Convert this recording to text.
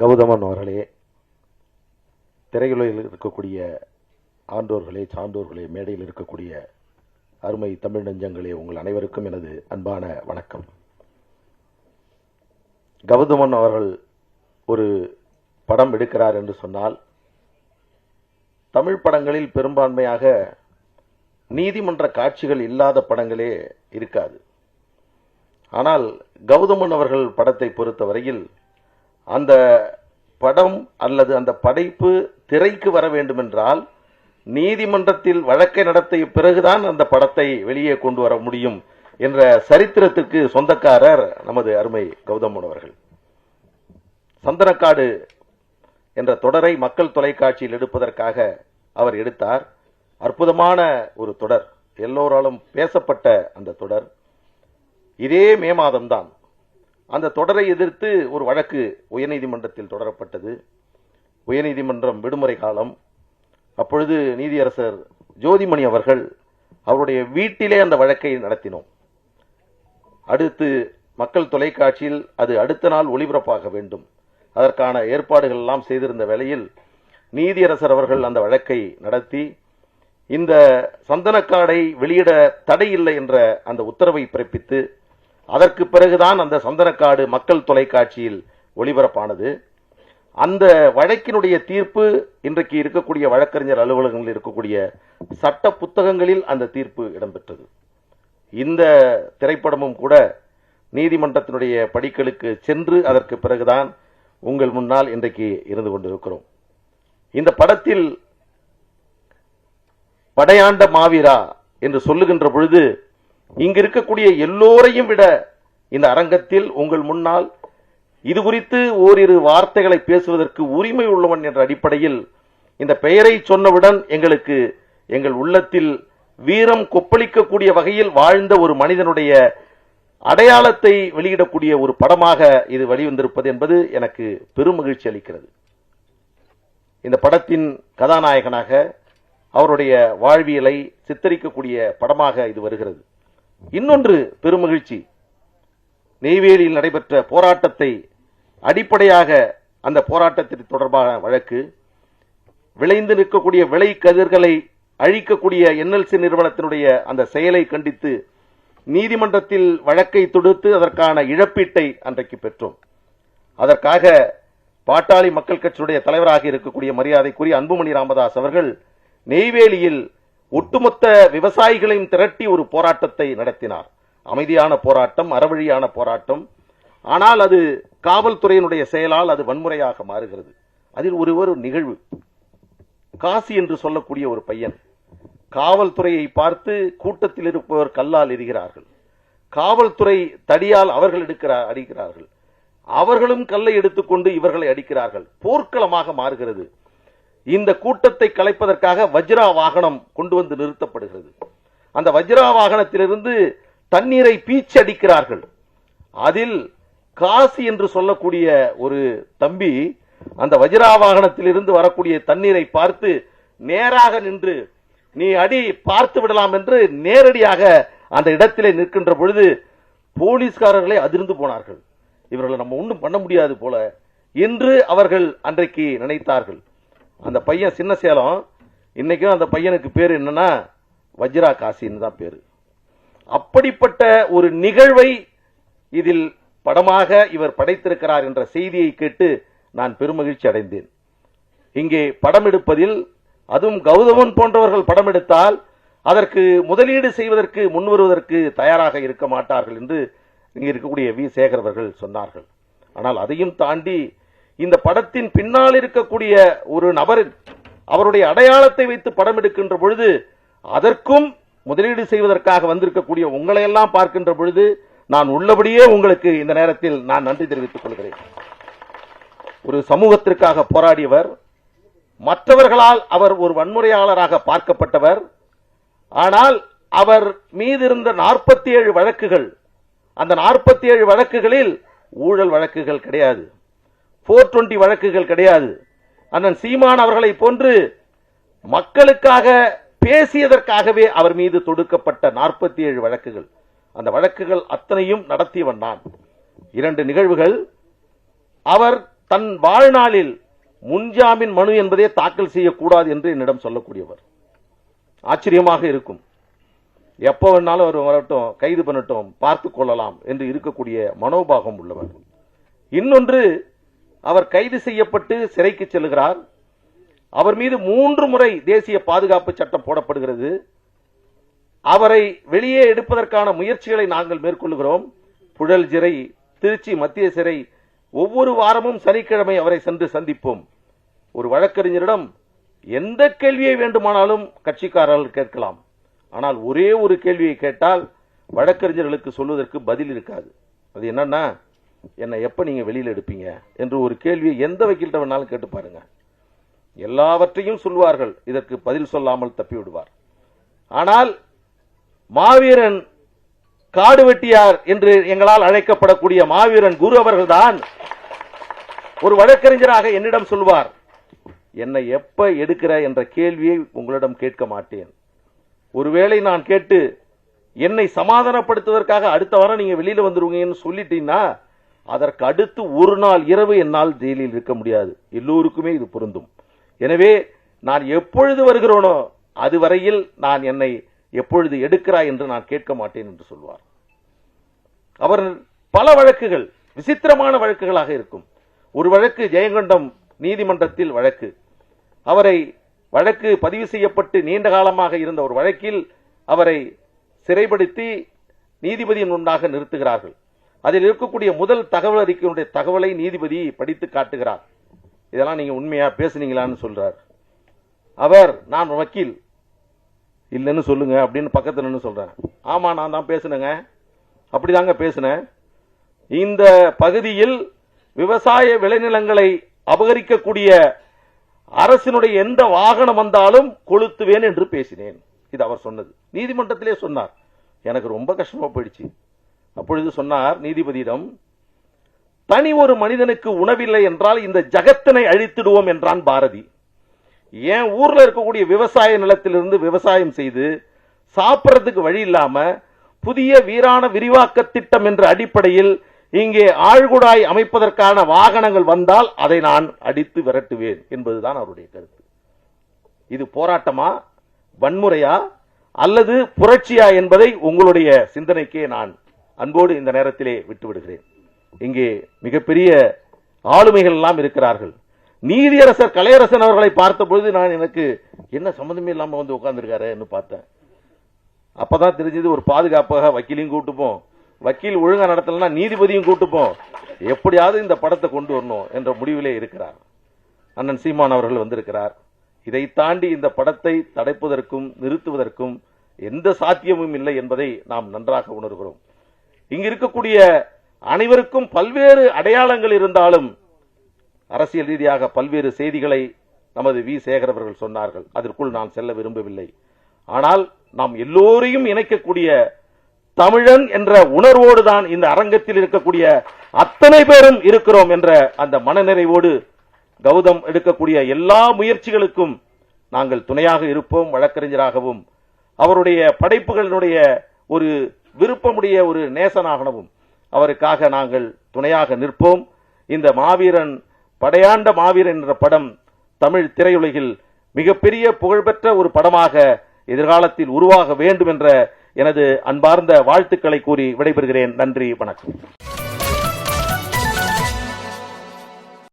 கௌதமன் அவர்களே, திரையுலகில் இருக்கக்கூடிய ஆண்டோர்களே, சான்றோர்களே, மேடையில் இருக்கக்கூடிய அருமை தமிழ் நெஞ்சங்களே, உங்கள் அனைவருக்கும் எனது அன்பான வணக்கம். கௌதமன் அவர்கள் ஒரு படம் எடுக்கிறார் என்று சொன்னால், தமிழ் படங்களில் பெரும்பான்மையாக நீதிமன்ற காட்சிகள் இல்லாத படங்களே இருக்காது. ஆனால் கௌதமன் அவர்கள் படத்தை பொறுத்தவரையில் அந்த படம் அல்லது அந்த படைப்பு திரைக்கு வர வேண்டுமென்றால் நீதிமன்றத்தில் வழக்கை நடத்திய பிறகுதான் அந்த படத்தை வெளியே கொண்டு வர முடியும் என்ற சரித்திரத்திற்கு சொந்தக்காரர் நமது அருமை கௌதமன் அவர்கள். சந்தனக்காடு என்ற தொடரை மக்கள் தொலைக்காட்சியில் எடுப்பதற்காக அவர் எடுத்தார். அற்புதமான ஒரு தொடர், எல்லோராலும் பேசப்பட்ட அந்த தொடர். இதே மே மாதம்தான் அந்த தொடரை எதிர்த்து ஒரு வழக்கு உயர்நீதிமன்றத்தில் தொடரப்பட்டது. உயர்நீதிமன்றம் விடுமுறை காலம். அப்பொழுது நீதியரசர் ஜோதிமணி அவர்கள் அவருடைய வீட்டிலே அந்த வழக்கை நடத்தினோம். அடுத்து மக்கள் தொலைக்காட்சியில் அது அடுத்த நாள் ஒளிபரப்பாக வேண்டும், அதற்கான ஏற்பாடுகள் எல்லாம் செய்திருந்த வேளையில் நீதியரசர் அவர்கள் அந்த வழக்கை நடத்தி இந்த சந்தனக்காடை வெளியிட தடை இல்லை என்ற அந்த உத்தரவை பிறப்பித்து அதற்கு பிறகுதான் அந்த சந்தனக்காடு மக்கள் தொலைக்காட்சியில் ஒளிபரப்பானது. அந்த வழக்கினுடைய தீர்ப்பு இன்றைக்கு இருக்கக்கூடிய வழக்கறிஞர் அலுவலகங்களில் இருக்கக்கூடிய சட்ட புத்தகங்களில் அந்த தீர்ப்பு இடம்பெற்றது. இந்த திரைப்படமும் கூட நீதிமன்றத்தினுடைய படிகளுக்கு சென்று அதற்கு பிறகுதான் உங்கள் முன்னால் இன்றைக்கு இருந்து கொண்டிருக்கிறோம். இந்த படத்தில் படையாண்ட மாவீரா என்று சொல்லுகின்ற பொழுது இங்கு இருக்கக்கூடிய எல்லோரையும் விட இந்த அரங்கத்தில் உங்கள் முன்னால் இது குறித்து ஓரிரு வார்த்தைகளை பேசுவதற்கு உரிமை உள்ளவன் என்ற அடிப்படையில் இந்த பெயரை சொன்னவுடன் எங்கள் உள்ளத்தில் வீரம் கொப்பளிக்கக்கூடிய வகையில் வாழ்ந்த ஒரு மனிதனுடைய அடையாளத்தை வெளியிடக்கூடிய ஒரு படமாக இது வெளிவந்திருப்பது என்பது எனக்கு பெரும் மகிழ்ச்சி அளிக்கிறது. இந்த படத்தின் கதாநாயகனாக அவருடைய வாழ்வியலை சித்தரிக்கக்கூடிய படமாக இது வருகிறது. இன்னொன்று பெருமகிழ்ச்சி, நெய்வேலியில் நடைபெற்ற போராட்டத்தை அடிப்படையாக அந்த போராட்டத்திற்கு தொடர்பான வழக்கு, விளைந்து நிற்கக்கூடிய விளை கதிர்களை அழிக்கக்கூடிய என்எல்சி நிறுவனத்தினுடைய அந்த செயலை கண்டித்து நீதிமன்றத்தில் வழக்கை தொடுத்து அதற்கான இழப்பீட்டை அன்றைக்கு பெற்றோம். அதற்காக பாட்டாளி மக்கள் கட்சியுடைய தலைவராக இருக்கக்கூடிய மரியாதைக்குரிய அன்புமணி ராமதாஸ் அவர்கள் நெய்வேலியில் ஒட்டுமொத்த விவசாயிகளையும் திரட்டி ஒரு போராட்டத்தை நடத்தினார். அமைதியான போராட்டம், அறவழியான போராட்டம். ஆனால் அது காவல்துறையினுடைய செயலால் அது வன்முறையாக மாறுகிறது. அதில் ஒரு நிகழ்வு, காசி என்று சொல்லக்கூடிய ஒரு பையன் காவல்துறையை பார்த்து கூட்டத்தில் இருப்பவர் கல்லால் எரிகிறார்கள். காவல்துறை தடியால் அவர்கள் அடிக்கிறார்கள். அவர்களும் கல்லை எடுத்துக்கொண்டு இவர்களை அடிக்கிறார்கள். போர்க்களமாக மாறுகிறது. இந்த கூட்டத்தை கலைப்பதற்காக வஜ்ரா வாகனம் கொண்டு வந்து நிறுத்தப்படுகிறது. அந்த வஜ்ரா வாகனத்திலிருந்து தண்ணீரை பீச்சி அடிக்கிறார்கள். அதில் காசி என்று சொல்லக்கூடிய ஒரு தம்பி அந்த வஜ்ரா வாகனத்திலிருந்து வரக்கூடிய தண்ணீரை பார்த்து நேராக நின்று நீ அடி பார்த்து விடலாம் என்று நேரடியாக அந்த இடத்திலே நிற்கின்ற பொழுது போலீஸ்காரர்களே அதிர்ந்து போனார்கள். இவர்களை நம்ம ஒன்றும் பண்ண முடியாது போல என்று அவர்கள் அன்றைக்கு நினைத்தார்கள். அந்த பையன் சின்ன சேலம், இன்னைக்கும் அந்த பையனுக்கு பேர் என்னன்னா வஜ்ரா காசின்னு தான் பேரு. அப்படிப்பட்ட ஒரு நிகழ்வை இதில் படமாக இவர் படைத்திருக்கிறார் என்ற செய்தியை கேட்டு நான் பெருமகிழ்ச்சி அடைந்தேன். இங்கே படம் எடுப்பதில், அதுவும் கௌதமன் போன்றவர்கள் படம் எடுத்தால் அதற்கு முதலீடு செய்வதற்கு முன்வருவதற்கு தயாராக இருக்க மாட்டார்கள் என்று இங்கே இருக்கக்கூடிய வி சேகர் அவர்கள் சொன்னார்கள். ஆனால் அதையும் தாண்டி இந்த படத்தின் பின்னால் இருக்கக்கூடிய ஒரு நபர் அவருடைய அடையாளத்தை வைத்து படம் எடுக்கின்ற பொழுது அதற்கும் முதலீடு செய்வதற்காக வந்திருக்கக்கூடிய உங்களை எல்லாம் பார்க்கின்ற பொழுது நான் உள்ளபடியே உங்களுக்கு இந்த நேரத்தில் நான் நன்றி தெரிவித்துக் கொள்கிறேன். ஒரு சமூகத்திற்காக போராடியவர், மற்றவர்களால் அவர் ஒரு வன்முறையாளராக பார்க்கப்பட்டவர். ஆனால் அவர் மீது இருந்த 47 வழக்குகள், அந்த 47 வழக்குகளில் ஊழல் வழக்குகள் கிடையாது, 420 வழக்குகள் கிடையாது. அண்ணன் சீமான் அவர்களை போன்று மக்களுக்காக பேசியதற்காகவே அவர் மீது தொடுக்கப்பட்ட 47 வழக்குகள். அந்த வழக்குகள் அத்தனையும் நடத்தியவன் நான். 2 நிகழ்வுகள். அவர் தன் வாழ்நாளில் முன்ஜாமீன் மனு என்பதே தாக்கல் செய்யக்கூடாது என்று என்னிடம் சொல்லக்கூடியவர். ஆச்சரியமாக இருக்கும். எப்போ வேணாலும் அவர் வரட்டும், கைது பண்ணட்டும், பார்த்து கொள்ளலாம் என்று இருக்கக்கூடிய மனோபாகம் உள்ளவர். இன்னொன்று, அவர் கைது செய்யப்பட்டு சிறைக்கு செல்கிறார். அவர் மீது 3 முறை தேசிய பாதுகாப்பு சட்டம் போடப்படுகிறது. அவரை வெளியே எடுப்பதற்கான முயற்சிகளை நாங்கள் மேற்கொள்கிறோம். புழல் சிறை, திருச்சி மத்திய சிறை, ஒவ்வொரு வாரமும் சனிக்கிழமை அவரை சென்று சந்திப்போம். ஒரு வழக்கறிஞரிடம் எந்த கேள்வியை வேண்டுமானாலும் கட்சிக்காரர்கள் கேட்கலாம். ஆனால் ஒரே ஒரு கேள்வியை கேட்டால் வழக்கறிஞர்களுக்கு சொல்வதற்கு பதில் இருக்காது. அது என்னன்னா, என்னை எப்ப நீங்க வெளியில எடுப்பீங்க என்று ஒரு கேள்வியை எந்த வக்கீல்கிட்ட வேணாலும் கேட்டு பாருங்க. எல்லாவற்றையும் சொல்வார்கள், இதற்கு பதில் சொல்லாமல் தப்பி விடுவார். ஆனால் மாவீரன் காடு வெட்டியார் என்று எங்களால் அழைக்கப்படக்கூடிய மாவீரன் குரு அவர்கள்தான் ஒரு வழக்கறிஞராக என்னிடம் சொல்வார், என்னை எப்ப எடுக்கிற என்ற கேள்வியை உங்களிடம் கேட்க மாட்டேன். ஒருவேளை நான் கேட்டு என்னை சமாதானப்படுத்துவதற்காக அடுத்த வாரம் நீங்க வெளியில வந்துருவீங்கன்னு சொல்லிட்டீங்கன்னா அதற்கு அடுத்து ஒரு நாள் இரவு என்னால் ஜெயிலில் இருக்க முடியாது. எல்லோருக்குமே இது பொருந்தும். எனவே நான் எப்பொழுது வருகிறோனோ அதுவரையில் நான் என்னை எப்பொழுது எடுக்கிறாய் என்று நான் கேட்க மாட்டேன் என்று சொல்வார். அவர் பல வழக்குகள் விசித்திரமான வழக்குகளாக இருக்கும். ஒரு வழக்கு ஜெயங்கொண்டம் நீதிமன்றத்தில் வழக்கு. அவரை வழக்கு பதிவு செய்யப்பட்டு நீண்ட காலமாக இருந்த ஒரு வழக்கில் அவரை சிறைப்படுத்தி நீதிபதியின் முன்னாக நிறுத்துகிறார்கள். அதில் இருக்கக்கூடிய முதல் தகவல் அறிக்கையினுடைய தகவலை நீதிபதி படித்து காட்டுகிறார். இதெல்லாம் நீங்க உண்மையா பேசுனீங்களான்னு சொல்றார். அவர், நான் வக்கீல், இல்லைன்னு சொல்லுங்க அப்படின்னு பக்கத்துல நின்னு சொல்றேன். ஆமா, நான் தான் பேசுனேங்க, அப்படிதாங்க பேசுனேன். இந்த பகுதியில் விவசாய விளைநிலங்களை அபகரிக்கக்கூடிய அரசினுடைய எந்த வாகனம் வந்தாலும் கொளுத்துவேன் என்று பேசினேன். இது அவர் சொன்னது, நீதிமன்றத்திலே சொன்னார். எனக்கு ரொம்ப கஷ்டமா போயிடுச்சு. அப்பொழுது சொன்னார் நீதிபதியிடம், தனி ஒரு மனிதனுக்கு உணவில்லை என்றால் இந்த ஜகத்தினை அழித்திடுவோம் என்றான் பாரதி. ஏன் ஊர்ல இருக்கக்கூடிய விவசாய நிலத்திலிருந்து விவசாயம் செய்து சாப்பிடறதுக்கு வழி இல்லாம புதிய வீராண விரிவாக்க திட்டம் என்ற அடிப்படையில் இங்கே ஆழ்குழாய் அமைப்பதற்கான வாகனங்கள் வந்தால் அதை நான் அடித்து விரட்டுவேன் என்பதுதான் அவருடைய கருத்து. இது போராட்டமா, வன்முறையா அல்லது புரட்சியா என்பதை உங்களுடைய சிந்தனைக்கே நான் அன்போடு இந்த நேரத்திலே விட்டுவிடுகிறேன். இங்கே மிகப்பெரிய ஆளுமைகள் எல்லாம் இருக்கிறார்கள். நீதியரசர் கலையரசன் அவர்களை பார்த்த பொழுது நான் எனக்கு என்ன சம்பந்தமே இல்லாம வந்து உட்கார்ந்துருக்காரு பார்த்தேன். அப்பதான் தெரிஞ்சது, ஒரு பாதுகாப்பாக வக்கீலையும் கூட்டுப்போம், வக்கீல் ஒழுங்கா நடத்தலன்னா நீதிபதியும் கூட்டுப்போம், எப்படியாவது இந்த படத்தை கொண்டு வரணும் என்ற முடிவிலே இருக்கிறார். அண்ணன் சீமான் அவர்கள் வந்திருக்கிறார். இதை தாண்டி இந்த படத்தை தடுப்பதற்கும் நிறுத்துவதற்கும் எந்த சாத்தியமும் இல்லை என்பதை நாம் நன்றாக உணர்கிறோம். இங்கு இருக்கக்கூடிய அனைவருக்கும் பல்வேறு அடையாளங்கள் இருந்தாலும் அரசியல் ரீதியாக பல்வேறு செய்திகளை நமது வி. சேகர் அவர்கள் சொன்னார்கள். அதற்குள் நான் செல்ல விரும்பவில்லை. ஆனால் நாம் எல்லோரையும் இணைக்கக்கூடிய தமிழன் என்ற உணர்வோடு தான் இந்த அரங்கத்தில் இருக்கக்கூடிய அத்தனை பேரும் இருக்கிறோம் என்ற அந்த மனநிறைவோடு கௌதம் எடுக்கக்கூடிய எல்லா முயற்சிகளுக்கும் நாங்கள் துணையாக இருப்போம். வழக்கறிஞராகவும் அவருடைய படைப்புகளினுடைய ஒரு விருப்பமுடைய ஒரு நேசனாகவும் அவருக்காக நாங்கள் துணையாக நிற்போம். இந்த மாவீரன், படையாண்ட மாவீரன் என்ற படம் தமிழ் திரையுலகில் மிகப்பெரிய புகழ்பெற்ற ஒரு படமாக எதிர்காலத்தில் உருவாக வேண்டும் என்ற எனது அன்பார்ந்த வாழ்த்துக்களை கூறி விடைபெறுகிறேன். நன்றி, வணக்கம்.